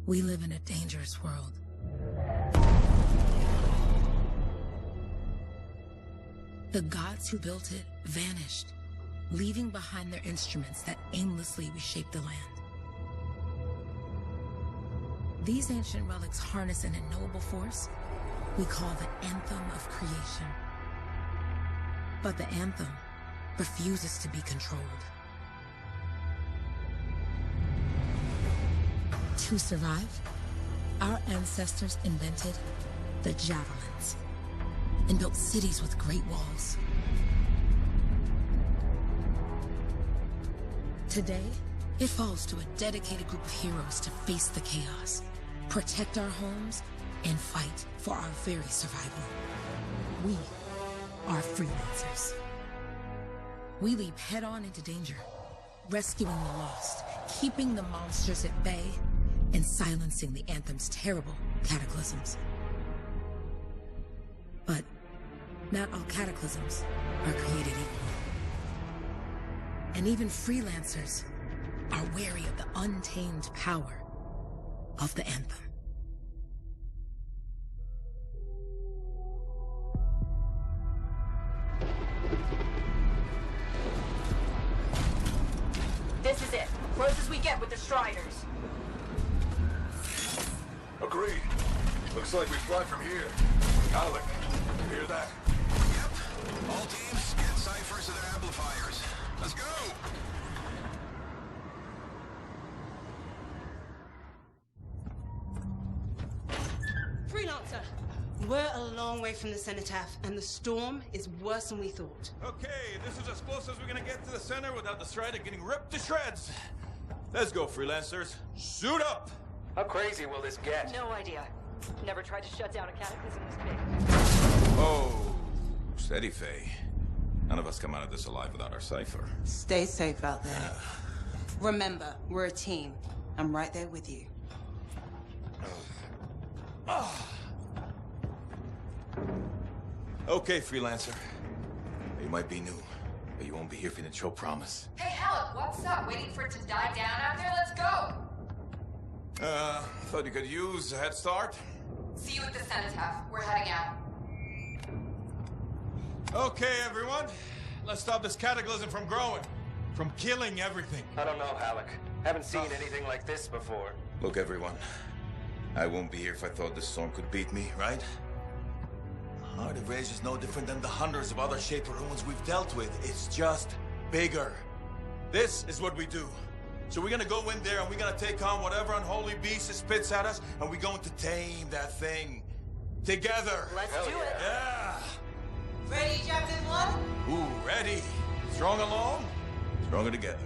We live in a dangerous world. The gods who built it vanished, leaving behind their instruments that aimlessly reshaped the land. These ancient relics harness an unknowable force we call the Anthem of Creation. But the Anthem refuses to be controlled. To survive, our ancestors invented the javelins and built cities with great walls. Today, it falls to a dedicated group of heroes to face the chaos, protect our homes, and fight for our very survival. We are freelancers. We leap head-on into danger, rescuing the lost, keeping the monsters at bay, and silencing the Anthem's terrible cataclysms. But not all cataclysms are created equal. And even freelancers are wary of the untamed power of the Anthem. This is it. Closest we get with the Striders. Agreed. Looks like we fly from here. Alec, you hear that? Yep. All teams, get ciphers to their amplifiers. Let's go! Freelancer! We're a long way from the cenotaph, and the storm is worse than we thought. Okay, this is as close as we're gonna get to the center without the Strider getting ripped to shreds. Let's go, freelancers. Suit up! How crazy will this get? No idea. Never tried to shut down a cataclysm this big. Oh, steady, Faye. None of us come out of this alive without our cipher. Stay safe out there. Remember, we're a team. I'm right there with you. Okay, freelancer. You might be new, but you won't be here if you didn't show promise. Hey, Alec, what's up? Waiting for it to die down out there? Let's go! Thought you could use a head start. See you at the cenotaph. We're heading out. Okay, everyone. Let's stop this cataclysm from growing. From killing everything. I don't know, Alec. Haven't seen anything like this before. Look, everyone. I won't be here if I thought this storm could beat me, right? Heart of Rage is no different than the hundreds of other Shaper ruins we've dealt with. It's just bigger. This is what we do. So we're gonna go in there and we're gonna take on whatever unholy beast it spits at us, and we're going to tame that thing. Together. Let's do it. Yeah. Ready, Captain 1? Ooh, ready. Strong alone, stronger together.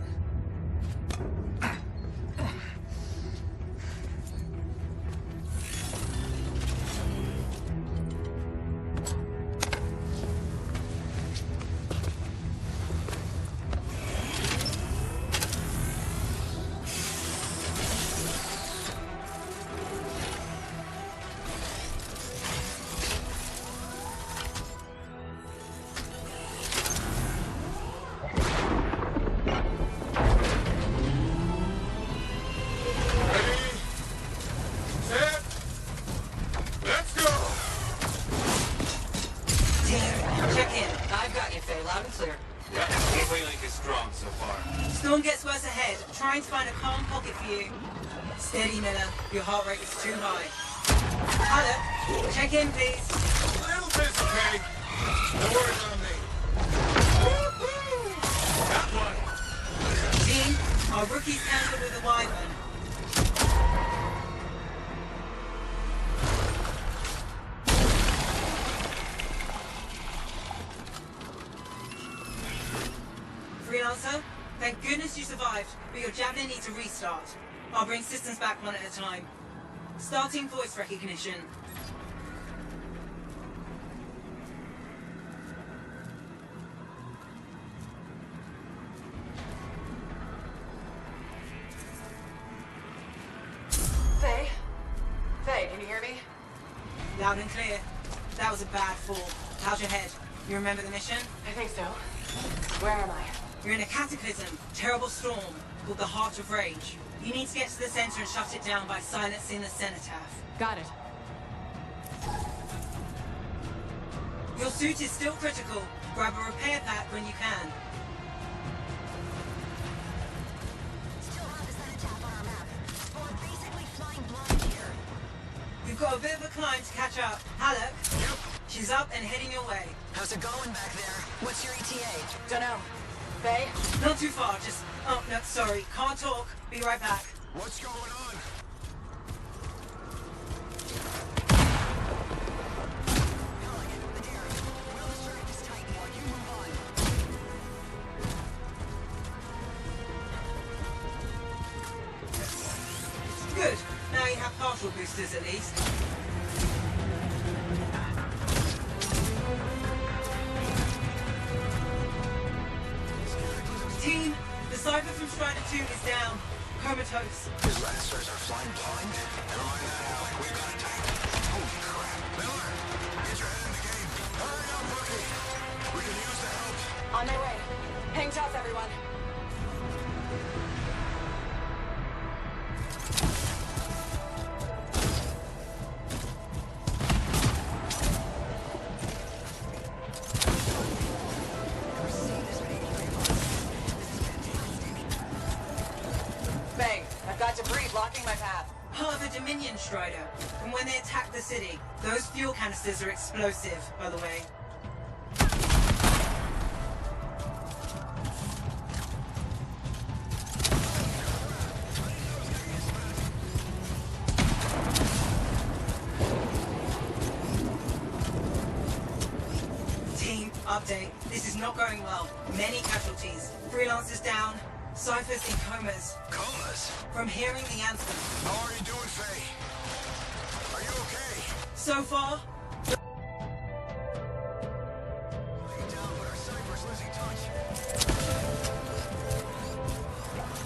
Trying to find a calm pocket for you. Steady, Miller. Your heart rate is too high. Hello. Check in, please. A little busy, Kay. No worries on me. Got one. Team, our rookies handled with a wyvern. Freelancer? Thank goodness you survived, but your javelin needs a restart. I'll bring systems back one at a time. Starting voice recognition. Faye? Faye, can you hear me? Loud and clear. That was a bad fall. How's your head? You remember the mission? I think so. Where am I? You're in a cataclysm, terrible storm, called the Heart of Rage. You need to get to the center and shut it down by silencing the cenotaph. Got it. Your suit is still critical. Grab a repair pack when you can. Still have the cenotaph on our map. We're basically flying blind here. You've got a bit of a climb to catch up. Halleck? Yep. She's up and heading your way. How's it going back there? What's your ETA? Dunno. Faye? Not too far, just... Oh, no, sorry. Can't talk. Be right back. What's going on? Good. Now you have partial boosters at least. Team, the Cypher from Strider 2 is down. Comatose. His lancers are flying blind. Never mind that, Alec. We've got a tank. Holy crap. Miller, get your head in the game. Hurry up, rookie. We can use the help. On my way. Hang tough, everyone. Faye, I've got debris blocking my path. Part of a Dominion Strider. From when they attacked the city. Those fuel canisters are explosive, by the way. Team, update. This is not going well. Many casualties. Freelancers down. Cyphers in comas. Comas? From hearing the anthem. How are you doing, Faye? Are you okay? So far, Lay it down, but our Cypher's losing touch. I'm down.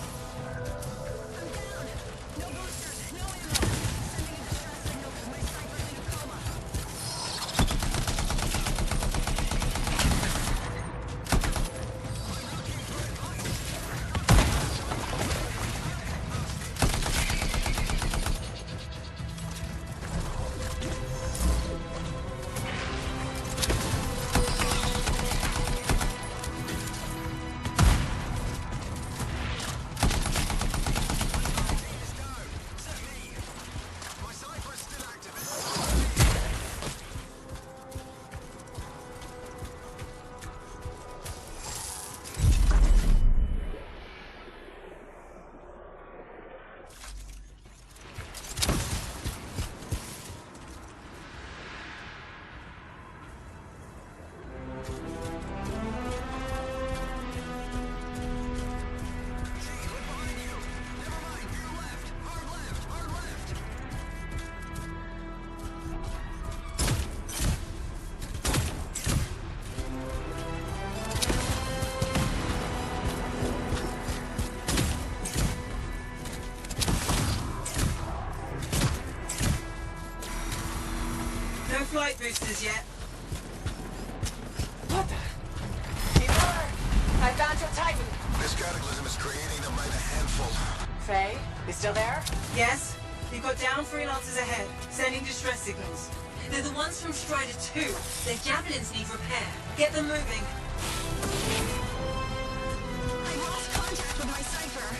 No boosters, no ammo. Sending a distress signal because my Cypher's in a coma. My Cypher's still active. no flight boosters yet. What the? Hey, Miller! I found your Titan! This cataclysm is creating them by the handful. Faye, you still there? Yes? You've got down freelancers ahead, sending distress signals. They're the ones from Strider 2. Their javelins need repair. Get them moving. I lost contact with my Cypher.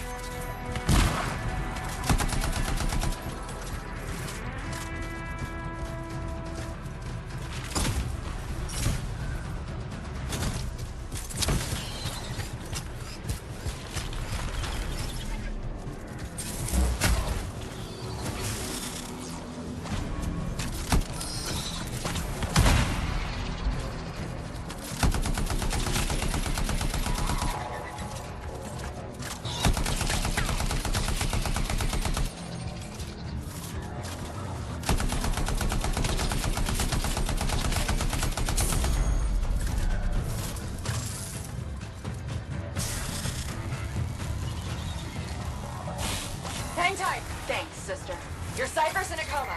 Hang tight! Thanks, sister. Your Cypher's in a coma.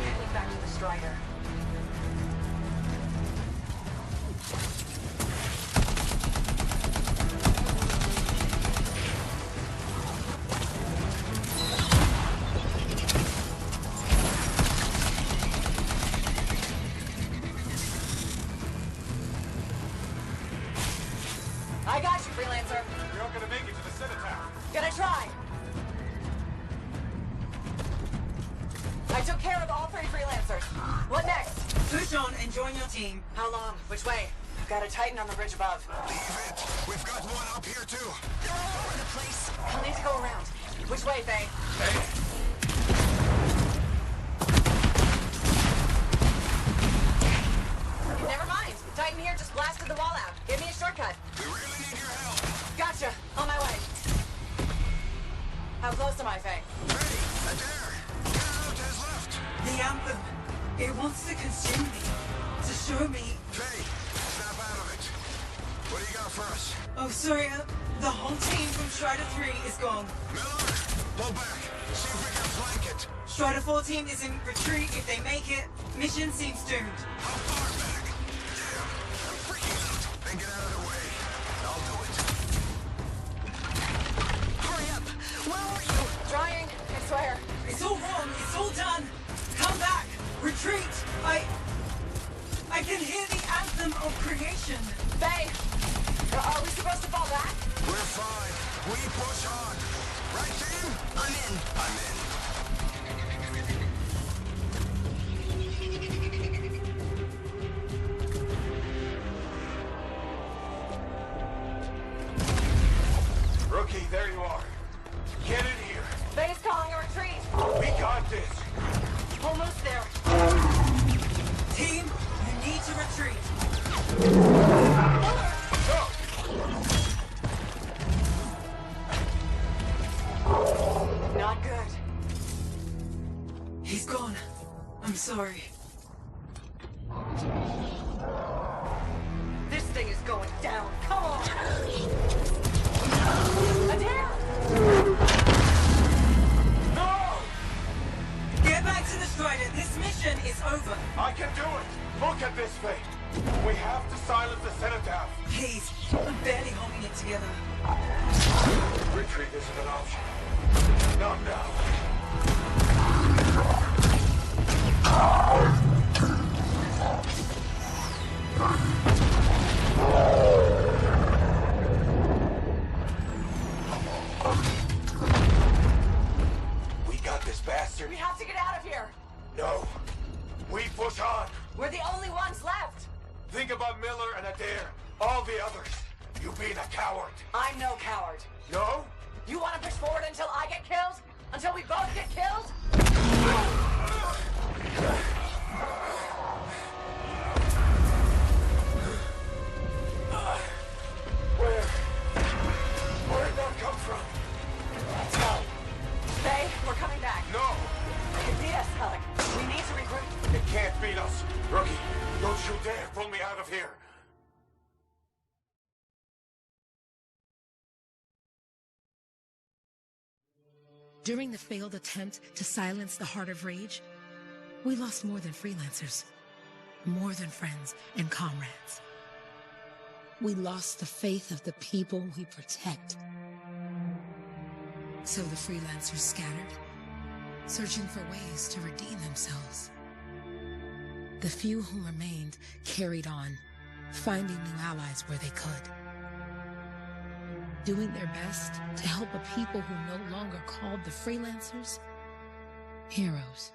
Heading back to the Strider. I got you, freelancer. You're not gonna make it to the cenotaph. Gonna try. I took care of all 3 freelancers. What next? Push on and join your team. How long? Which way? I've got a Titan on the ridge above. Leave it. We've got one up here, too. They're all over the place. I'll need to go around. Which way, Faye? Never mind. Titan here just blasted the wall out. Give me a shortcut. We really need your help. Gotcha. On my way. How close am I, Faye? Hey, Adair. Get out has left. The Anthem. It wants to consume me. To show me. Faye, snap out of it. What do you got for us? Oh, sorry. The whole team from Strider 3 is gone. Miller, pull back. See if we can flank it. Strider 4 team is in retreat. If they make it, mission seems doomed. How far back? Damn, I'm freaking out. Then get out of the way. I'll do it. Hurry up. Where are you? Trying. I swear. It's all wrong. It's all done. Come back. Retreat. I can hear the anthem of creation. Faye! Are we supposed to fall back? We're fine. We push on. Right, team? I'm in. I'm in. Rookie, there you are. Get in here. Faye's calling a retreat. We got this. Almost there. Team, you need to retreat. Not good. He's gone. I'm sorry. This thing is going down. Come on. Adair! No! Get back to the Strider. This mission is over. I can do it. Look at this thing. We have to silence the cenotaph. Please, I'm barely holding it together. Retreat isn't an option. Not now. We got this bastard. We have to get out of here. No. We push on. We're the only ones left. Think about Miller and Adair. All the others. You being a coward. I'm no coward. No? You want to push forward until I get killed? Until we both get killed? Where'd that come from? Let's go. Faye, we're coming back. No! It beat us, Alec. We need to regroup. It can't beat us. Rookie, don't you dare pull me out of here. During the failed attempt to silence the Heart of Rage, we lost more than freelancers, more than friends and comrades. We lost the faith of the people we protect. So the freelancers scattered, searching for ways to redeem themselves. The few who remained carried on, finding new allies where they could, doing their best to help a people who no longer called the freelancers heroes.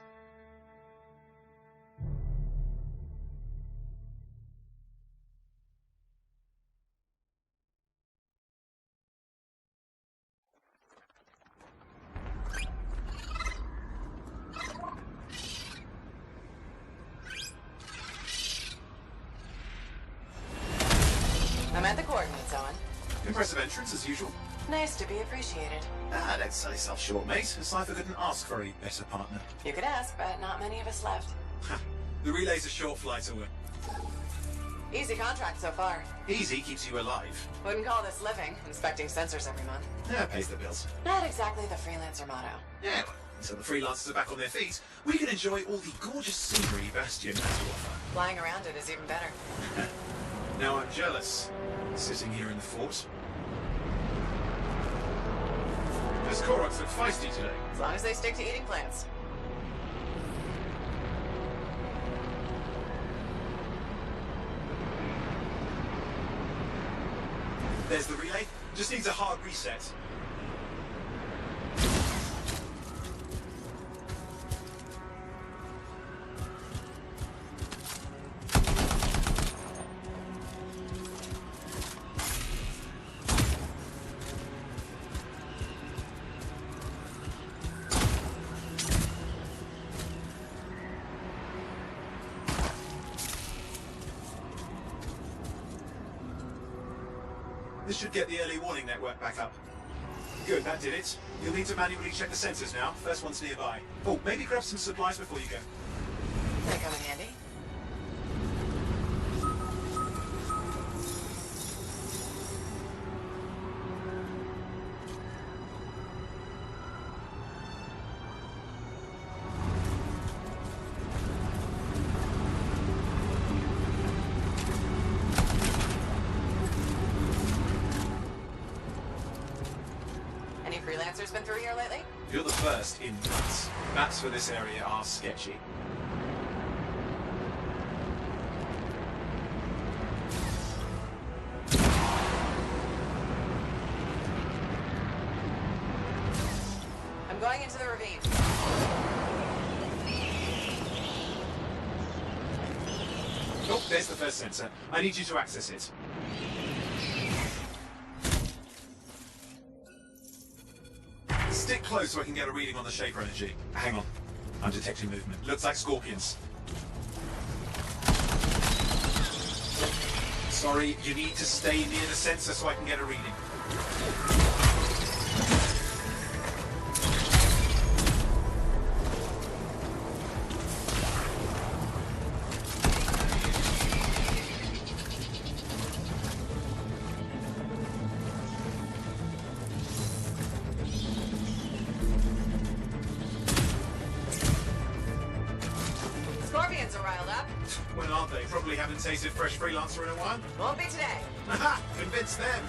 I'm at the coordinates, Owen. Impressive entrance, as usual. Nice to be appreciated. Don't sell yourself short, mate. Cypher couldn't ask for a better partner. You could ask, but not many of us left. The relay's a short flight away. Easy contract so far. Easy keeps you alive. Wouldn't call this living, inspecting sensors every month. Yeah, pays the bills. Not exactly the freelancer motto. Yeah, well, until the freelancers are back on their feet, we can enjoy all the gorgeous scenery Bastion has to offer. Flying around it is even better. Now I'm jealous, sitting here in the fort. This Koroks look feisty today. As long as they stick to eating plants. There's the relay. Just needs a hard reset. This should get the early warning network back up. Good, that did it. You'll need to manually check the sensors now. First one's nearby. Oh, maybe grab some supplies before you go. They come in handy. Any freelancers been through here lately? You're the first in months. Maps for this area are sketchy. I'm going into the ravine. Oh, there's the first sensor. I need you to access it. Stick close so I can get a reading on the shaper energy. Hang on. I'm detecting movement. Looks like scorpions. Sorry, you need to stay near the sensor so I can get a reading. Scorpions are riled up. Well, aren't they? Probably haven't tasted fresh freelancer in a while. Won't be today. Aha! Convince them!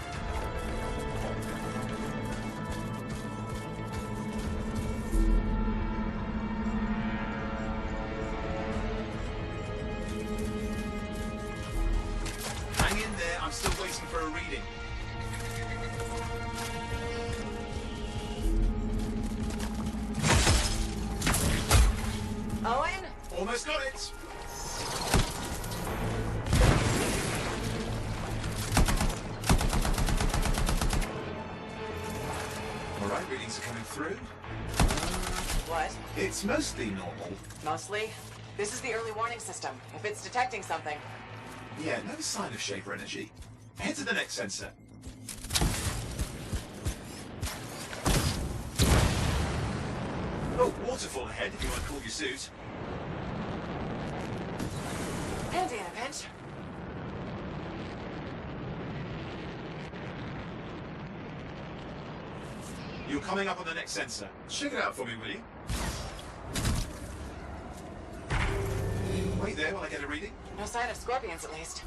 Hang in there, I'm still waiting for a reading. Owen? Almost got it! Alright, readings are coming through. What? It's mostly normal. Mostly. This is the early warning system. If it's detecting something. Yeah, no sign of shaper energy. Head to the next sensor. Oh, waterfall ahead if you want to cool your suit. Handy in a pinch. You're coming up on the next sensor. Check it out for me, will you? Wait there while I get a reading. No sign of scorpions, at least.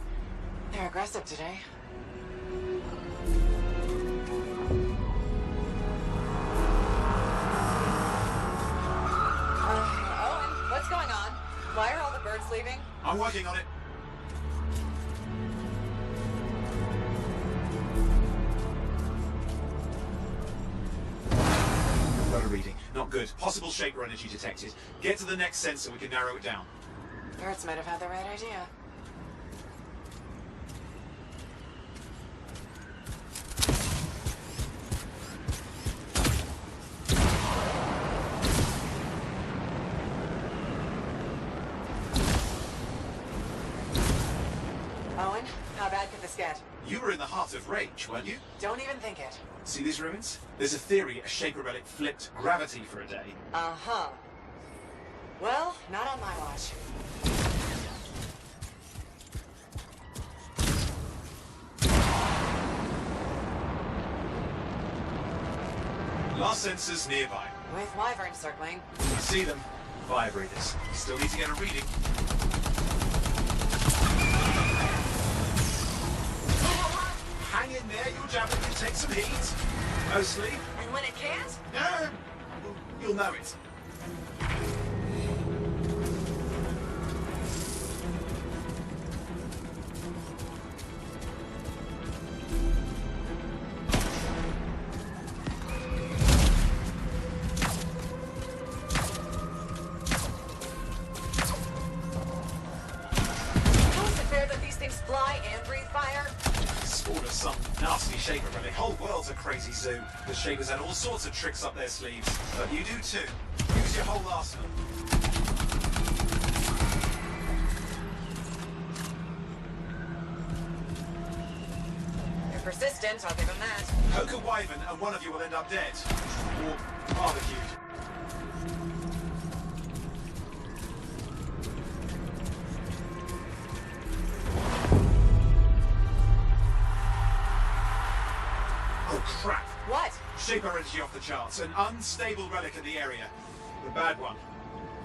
They're aggressive today. Owen, what's going on? Why are all the birds leaving? I'm working on it. Got a reading. Not good. Possible shaper energy detected. Get to the next sensor, we can narrow it down. Birds might have had the right idea. Owen, how bad could this get? You were in the heart of rage, weren't you? Don't even think it. See these ruins? There's a theory a shaper relic flipped gravity for a day. Uh-huh. Well, not on my watch. Last sensors nearby. With wyverns circling. I see them. Vibrators. Still need to get a reading. Hang in there, your javelin can take some heat. Mostly. And when it can't? You'll know it. spawn of some nasty shaper relic. Whole world's a crazy zoo. The shapers had all sorts of tricks up their sleeves. But you do too. Use your whole arsenal. They're persistent, I'll give them that. Poke a wyvern and one of you will end up dead. Or barbecued. Oh crap! What? Shaper energy off the charts. An unstable relic in the area. The bad one.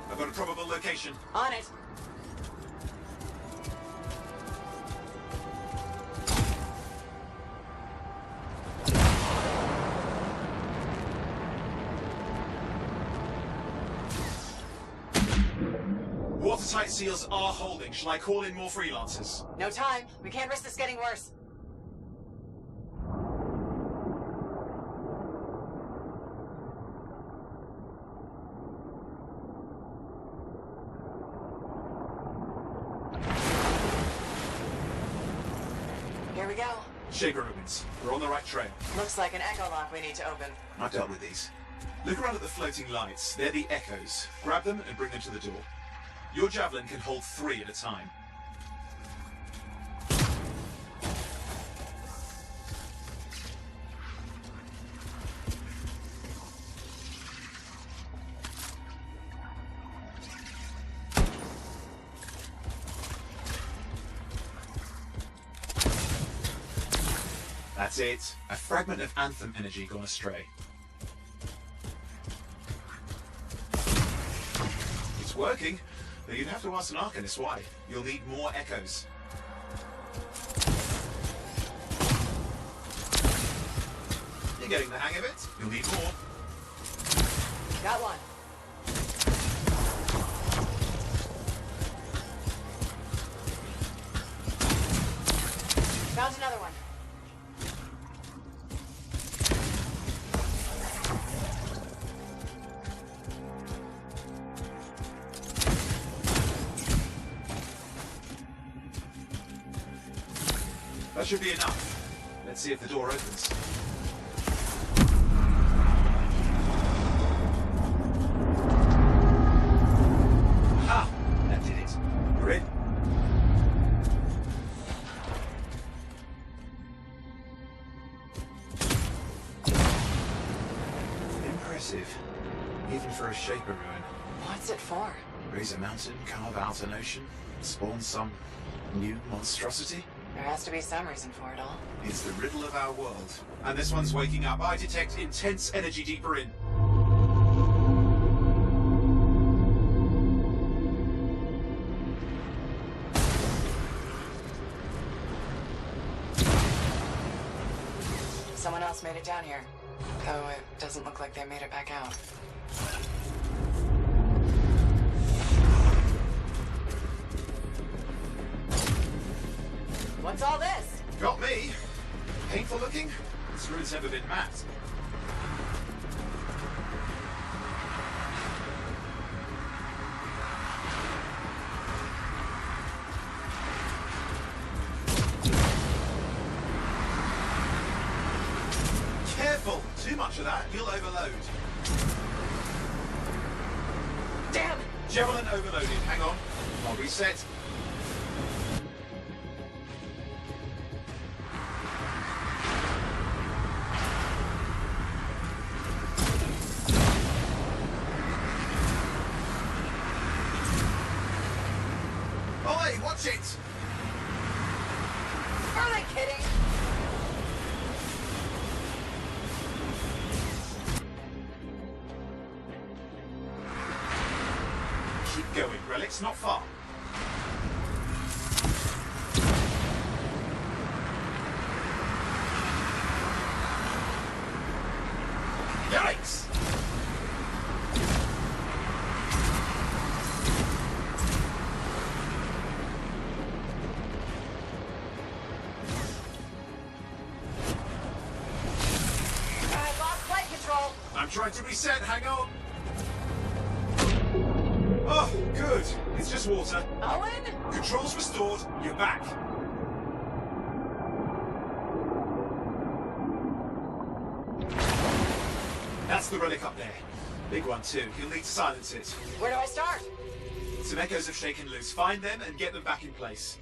I've got a probable location. On it. Watertight seals are holding. Shall I call in more freelancers? No time. We can't risk this getting worse. Here we go. Shaper opens. We're on the right trail. Looks like an echo lock we need to open. I've dealt with these. Look around at the floating lights. They're the echoes. Grab them and bring them to the door. Your javelin can hold 3 at a time. That's it. A fragment of Anthem energy gone astray. It's working, though you'd have to ask an Arcanist why. You'll need more echoes. You're getting the hang of it. You'll need more. Got one. Found another one. That should be enough. Let's see if the door opens. Ah! That did it. You're in. Impressive. Even for a shaper ruin. What's it for? Raise a mountain, carve out an ocean, spawn some new monstrosity? There has to be some reason for it all. It's the riddle of our world. And this one's waking up. I detect intense energy deeper in. Someone else made it down here. Though it doesn't look like they made it back out. What's all this? Got me. Painful looking. This rune's never been mapped. Careful! Too much of that, you'll overload. Damn! Javelin overloaded. Hang on. I'll reset. Oi, watch it! Are they kidding? Keep going, relics not far. Yikes! I lost flight control. I'm trying to reset, hang on. Oh, good. It's just water. Owen? Controls restored, you're back. That's the relic up there. Big one too. You'll need to silence it. Where do I start? Some echoes have shaken loose. Find them and get them back in place.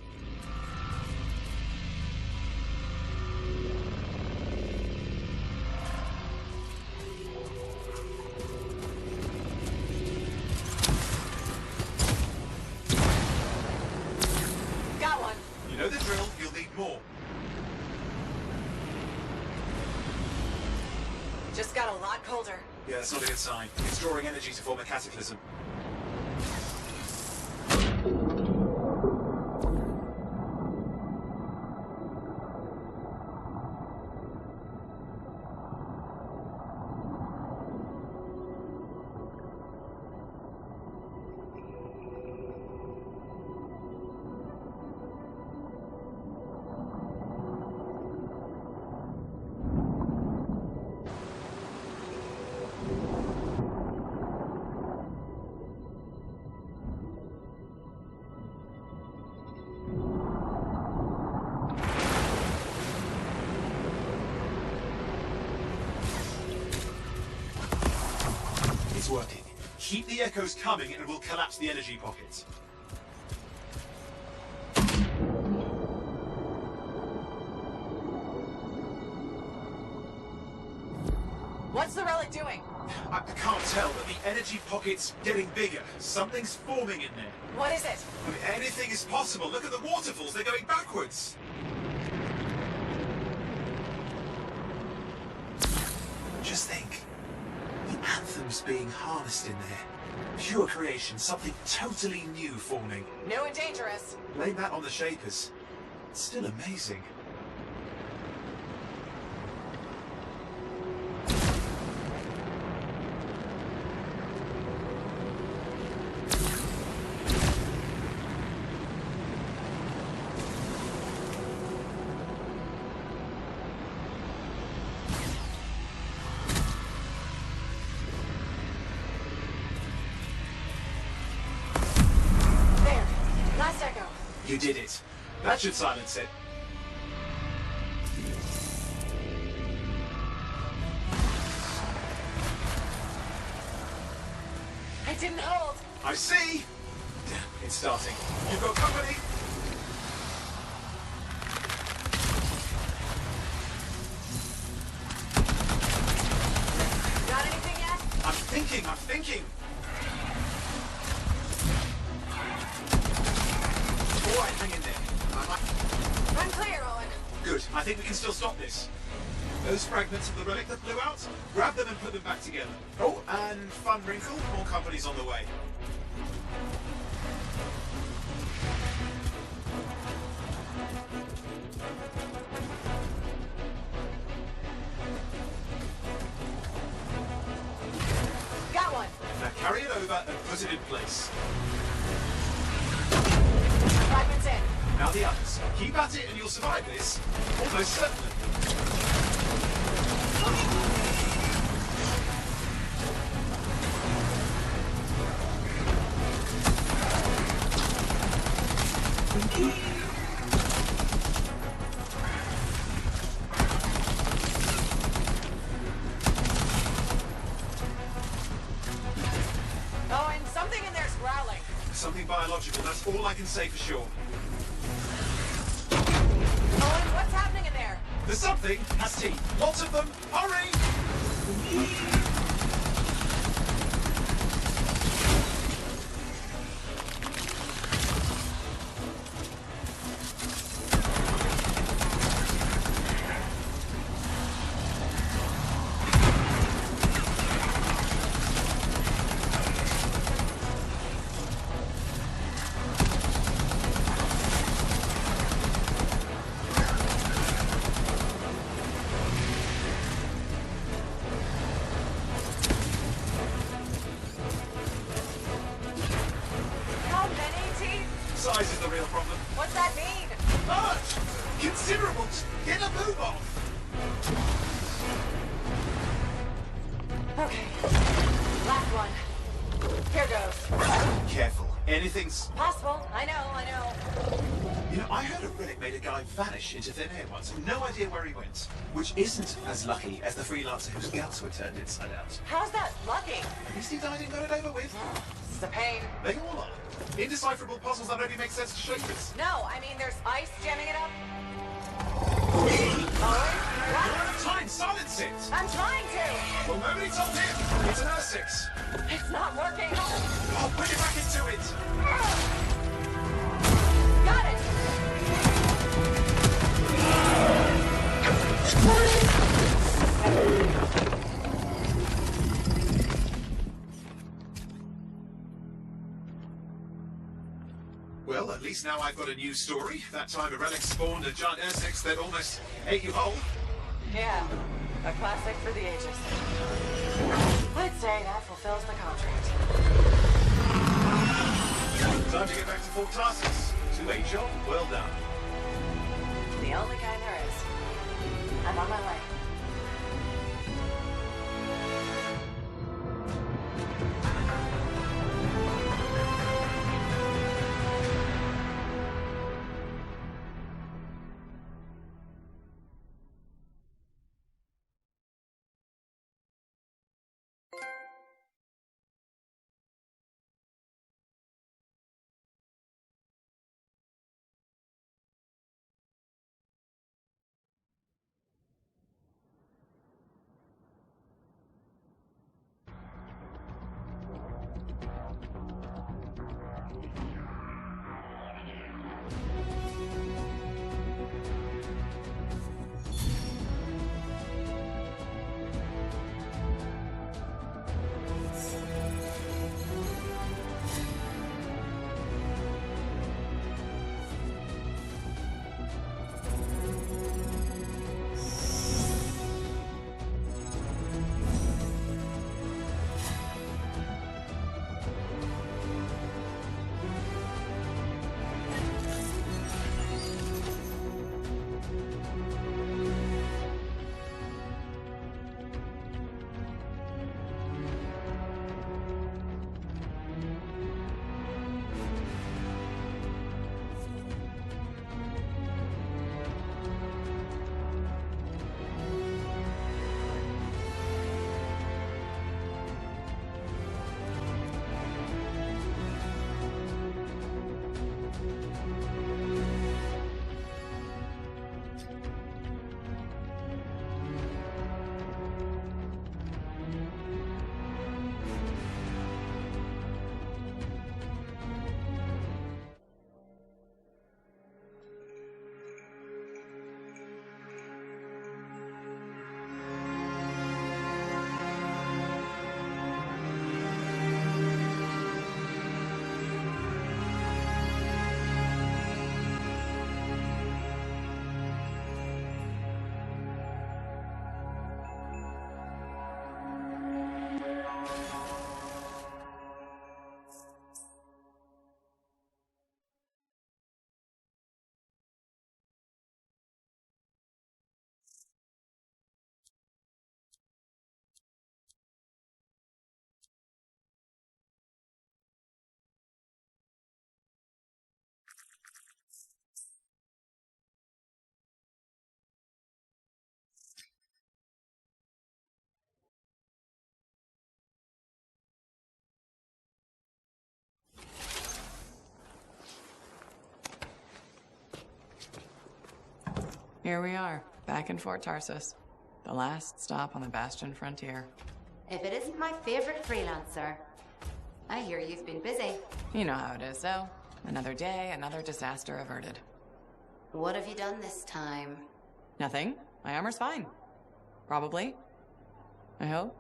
Got one. You know the drill. You'll need more. Just got a lot colder. Yeah, that's not a good sign. It's drawing energy to form a cataclysm. It's working. Keep the echoes coming and we'll collapse the energy pockets. What's the relic doing? I can't tell, but the energy pocket's getting bigger. Something's forming in there. What is it? I mean, anything is possible. Look at the waterfalls. They're going backwards. Just think. The anthem's being harnessed in there. Pure creation, something totally new forming. New and dangerous. Blame that on the Shapers. It's still amazing. There. Last echo. You did it. That should silence it. I didn't hold. I see! It's starting. You've got company! Got anything yet? I'm thinking! Alright, hang in there. I'm clear, Owen. Good. I think we can still stop this. Those fragments of the relic that blew out, grab them and put them back together. Oh, and fun wrinkle, more company's on the way. Got one. Now carry it over and put it in place. Fragments in. Now the others. Keep at it and you'll survive this. Almost certainly. Oh, and something in there's growling. Something biological, that's all I can say for sure. Owen, what's happening in there? The something has teeth. Lots of them. Hurry! How many teeth? Size is the real problem. What's that mean? Large! Considerable! Get a move on! Okay. Last one. Here goes. Careful. Anything's... Possible. I know. You know, I heard a relic made a guy vanish into thin air once. No idea where he went. Which isn't as lucky as the freelancer whose guts were turned inside out. How's that lucky? At least he died and got it over with. This is a pain. They all are. Indecipherable puzzles that only make sense to shapers. No, I mean there's ice jamming it up. You're What? out of time! Silence it! I'm trying to! Well, nobody told him! It's an R6! It's not working. I'll put you back into it! Got it! Well, at least now I've got a new story. That time a relic spawned a giant R6 that almost ate you whole. Yeah, a classic for the ages. I'd say that fulfills the contract. Time to get back to Fort Tarsus. To a job well done. The only kind there is. I'm on my way. Here we are, back in Fort Tarsus. The last stop on the Bastion frontier. If it isn't my favorite freelancer. I hear you've been busy. You know how it is, though. Another day, another disaster averted. What have you done this time? Nothing. My armor's fine. Probably. I hope.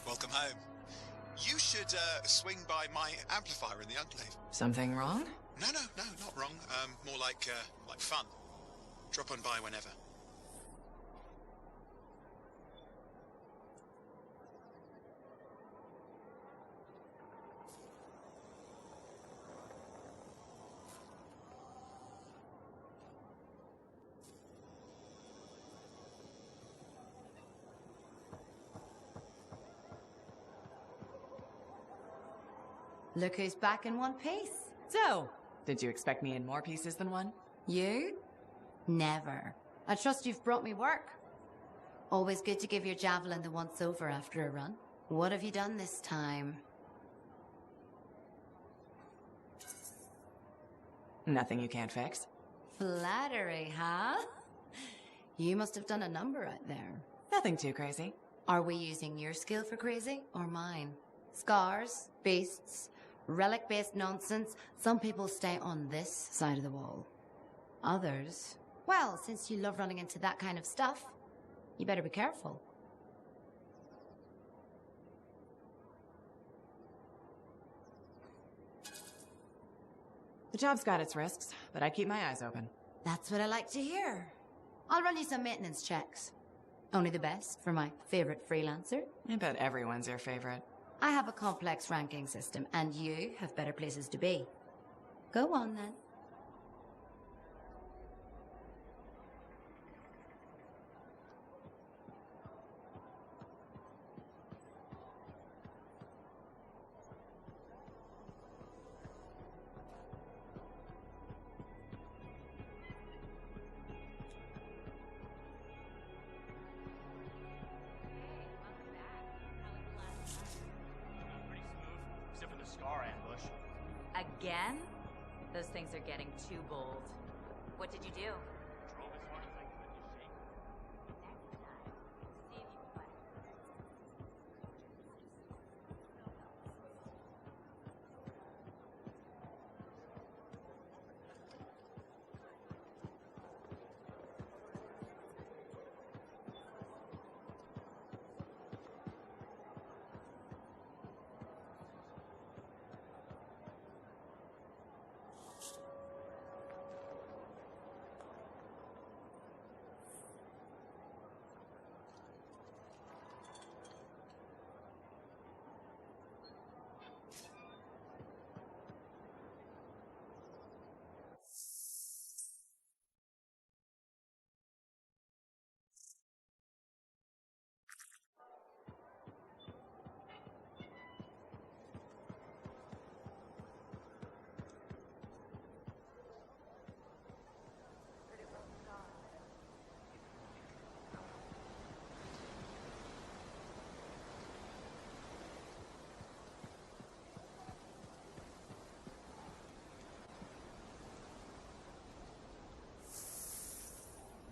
Welcome home. You should swing by my amplifier in the Enclave. Something wrong? No, not wrong. More like fun. Drop on by whenever. Look who's back in one piece. So, Did you expect me in more pieces than one? You? Never. I trust you've brought me work. Always good to give your javelin the once-over after a run. What have you done this time? Nothing you can't fix. Flattery, huh? You must have done a number out there. Nothing too crazy. Are we using your skill for crazy, or mine? Scars, beasts, relic-based nonsense. Some people stay on this side of the wall. Others, well, since you love running into that kind of stuff, you better be careful. The job's got its risks, but I keep my eyes open. That's what I like to hear. I'll run you some maintenance checks. Only the best for my favorite freelancer. I bet everyone's your favorite. I have a complex ranking system, and you have better places to be. Go on, then. Again? Those things are getting too bold. What did you do? Drove as hard as I could to shake. See if you can find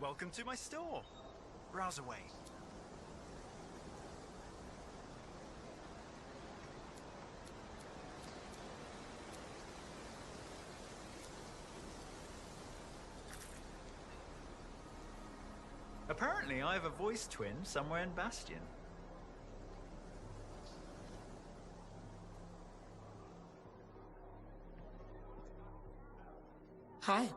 Welcome to my store. Browse away. Apparently, I have a voice twin somewhere in Bastion. Hi.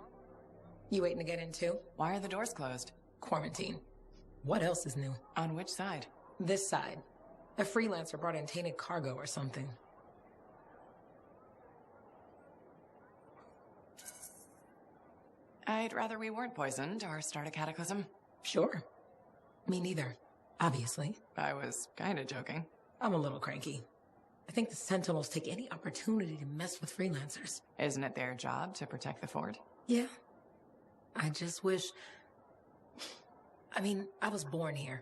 You waiting to get in too? Why are the doors closed? Quarantine. What else is new? On which side? This side. A freelancer brought in tainted cargo or something. I'd rather we weren't poisoned or start a cataclysm. Sure. Me neither. Obviously. I was kinda joking. I'm a little cranky. I think the Sentinels take any opportunity to mess with freelancers. Isn't it their job to protect the fort? Yeah. I just wish... I mean, I was born here.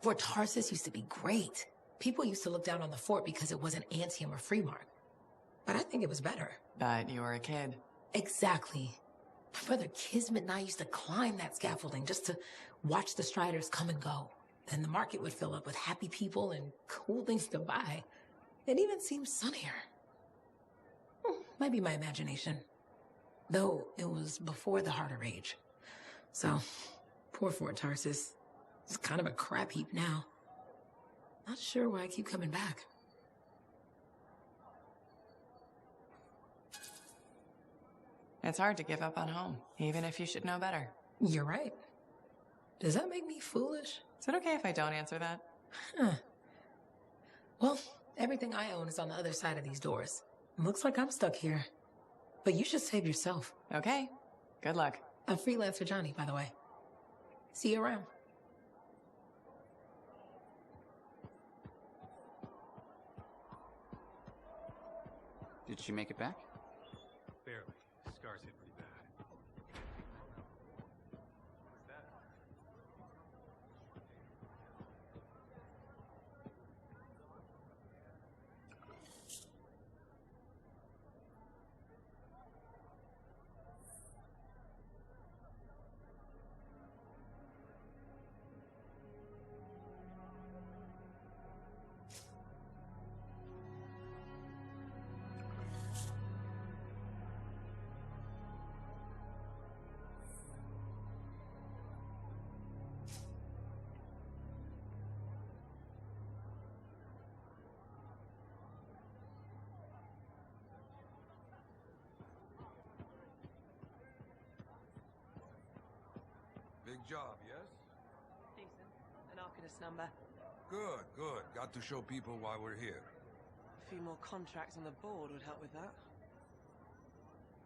Fort Tarsus used to be great. People used to look down on the fort because it wasn't ANTHEM or Freemark. But I think it was better. But you were a kid. Exactly. My brother Kismet and I used to climb that scaffolding just to watch the Striders come and go. Then the market would fill up with happy people and cool things to buy. It even seemed sunnier. Might be my imagination. Though it was before the Harder Age. So, poor Fort Tarsus. It's kind of a crap heap now. Not sure why I keep coming back. It's hard to give up on home, even if you should know better. You're right. Does that make me foolish? Is it okay if I don't answer that? Huh. Well, everything I own is on the other side of these doors. Looks like I'm stuck here. But you should save yourself. Okay. Good luck. I'm Freelancer Johnny, by the way. See you around. Did she make it back? Barely. scars hit pretty bad. What's that? Big job, yes? Decent. An Arcanist number. Good, good. Got to show people why we're here. A few more contracts on the board would help with that.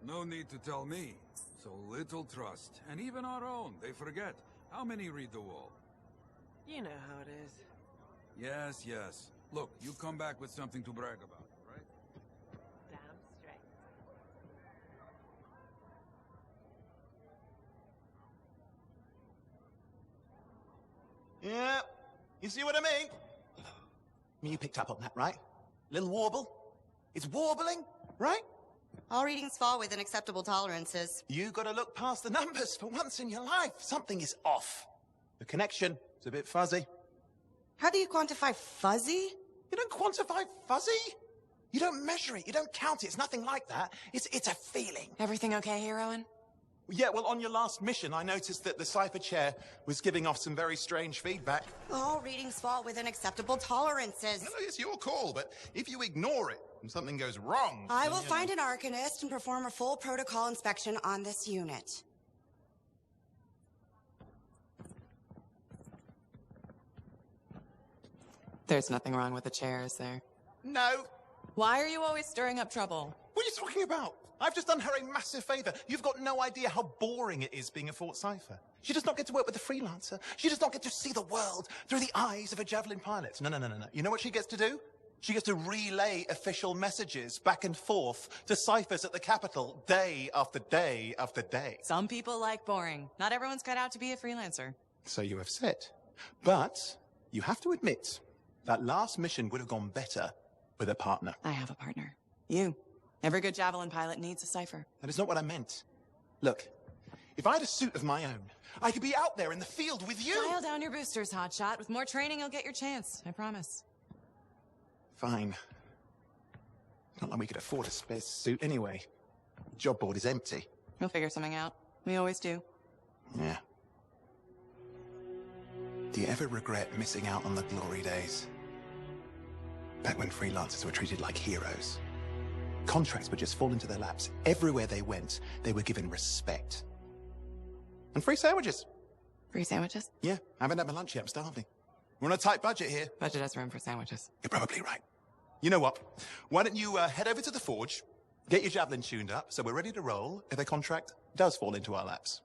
No need to tell me. So little trust. And even our own, they forget. How many read the wall? You know how it is. Yes, yes. Look, you come back with something to brag about, right? Damn straight. Yeah, you see what I mean? You picked up on that, right? Little warble? It's warbling, right? All readings fall within acceptable tolerances. You gotta look past the numbers for once in your life. Something is off. The connection is a bit fuzzy. How do you quantify fuzzy? You don't quantify fuzzy? You don't measure it, you don't count it, it's nothing like that. It's a feeling. Everything okay, heroine? Yeah, well, on your last mission, I noticed that the cipher chair was giving off some very strange feedback. All readings fall within acceptable tolerances. No, it's your call, but if you ignore it and something goes wrong... I will find an Arcanist and perform a full protocol inspection on this unit. There's nothing wrong with the chair, is there? No. Why are you always stirring up trouble? What are you talking about? I've just done her a massive favor. You've got no idea how boring it is being a Fort Cipher. She does not get to work with a freelancer. She does not get to see the world through the eyes of a Javelin pilot. No. You know what she gets to do? She gets to relay official messages back and forth to ciphers at the capital day after day after day. Some people like boring. Not everyone's cut out to be a freelancer. So you have said. But you have to admit that last mission would have gone better with a partner. I have a partner. You. Every good Javelin pilot needs a cipher. That is not what I meant. Look, if I had a suit of my own, I could be out there in the field with you. Dial down your boosters, hotshot. With more training, you'll get your chance. I promise. Fine. Not like we could afford a spare suit anyway. The job board is empty. We'll figure something out. We always do. Yeah. Do you ever regret missing out on the glory days? Back when freelancers were treated like heroes. Contracts would just fall into their laps. Everywhere they went, they were given respect. And free sandwiches. Free sandwiches? Yeah, I haven't had my lunch yet. I'm starving. We're on a tight budget here. Budget has room for sandwiches. You're probably right. You know what? Why don't you head over to the forge, get your Javelin tuned up, so we're ready to roll if a contract does fall into our laps.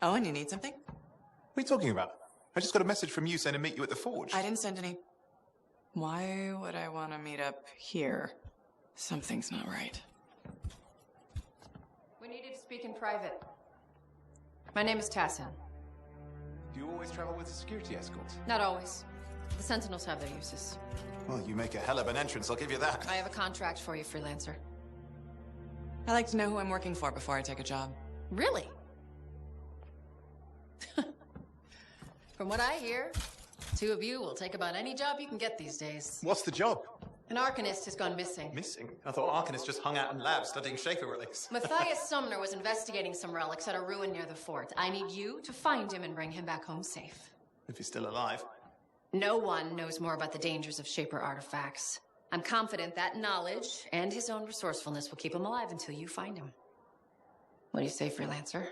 Oh, and you need something? What are you talking about? I just got a message from you saying to meet you at the forge. I didn't send any. Why would I want to meet up here? Something's not right. We needed to speak in private. My name is Tassin. Do you always travel with a security escort? Not always. The Sentinels have their uses. Well, you make a hell of an entrance, I'll give you that. I have a contract for you, freelancer. I like to know who I'm working for before I take a job. Really? From what I hear, two of you will take about any job you can get these days. What's the job? An Arcanist has gone missing. Missing? I thought Arcanists just hung out in labs studying Shaper relics. Matthias Sumner was investigating some relics at a ruin near the fort. I need you to find him and bring him back home safe. If he's still alive. No one knows more about the dangers of Shaper artifacts. I'm confident that knowledge and his own resourcefulness will keep him alive until you find him. What do you say, freelancer?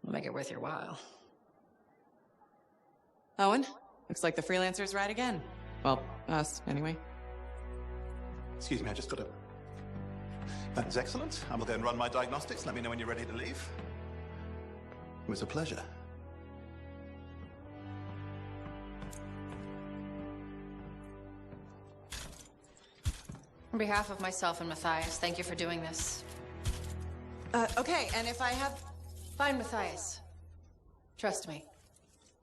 We'll make it worth your while. Owen, looks like the freelancer's right again. Well, us, anyway. Excuse me, I just got to... That is excellent. I will then run my diagnostics. Let me know when you're ready to leave. It was a pleasure. On behalf of myself and Matthias, thank you for doing this. Okay, and if I have... Fine, Matthias. Trust me.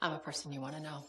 I'm a person you want to know.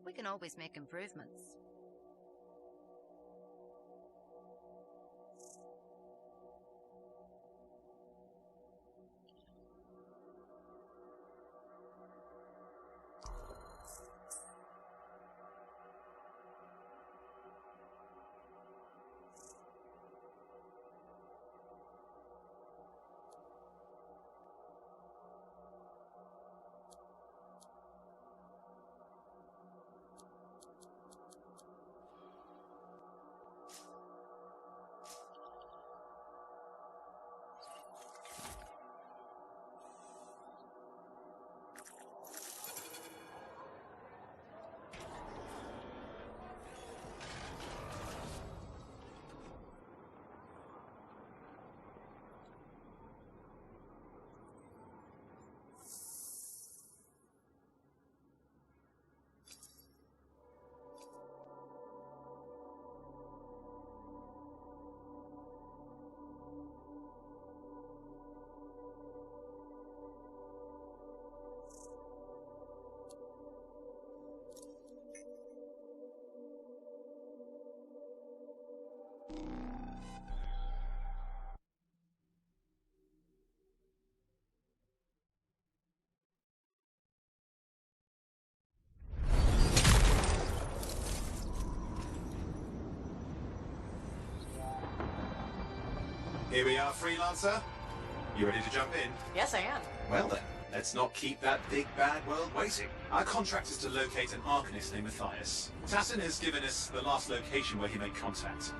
We can always make improvements. Here we are, freelancer. You ready to jump in? Yes, I am. Well then, let's not keep that big bad world waiting. Our contract is to locate an Arcanist named Matthias. Tassin has given us the last location where he made contact.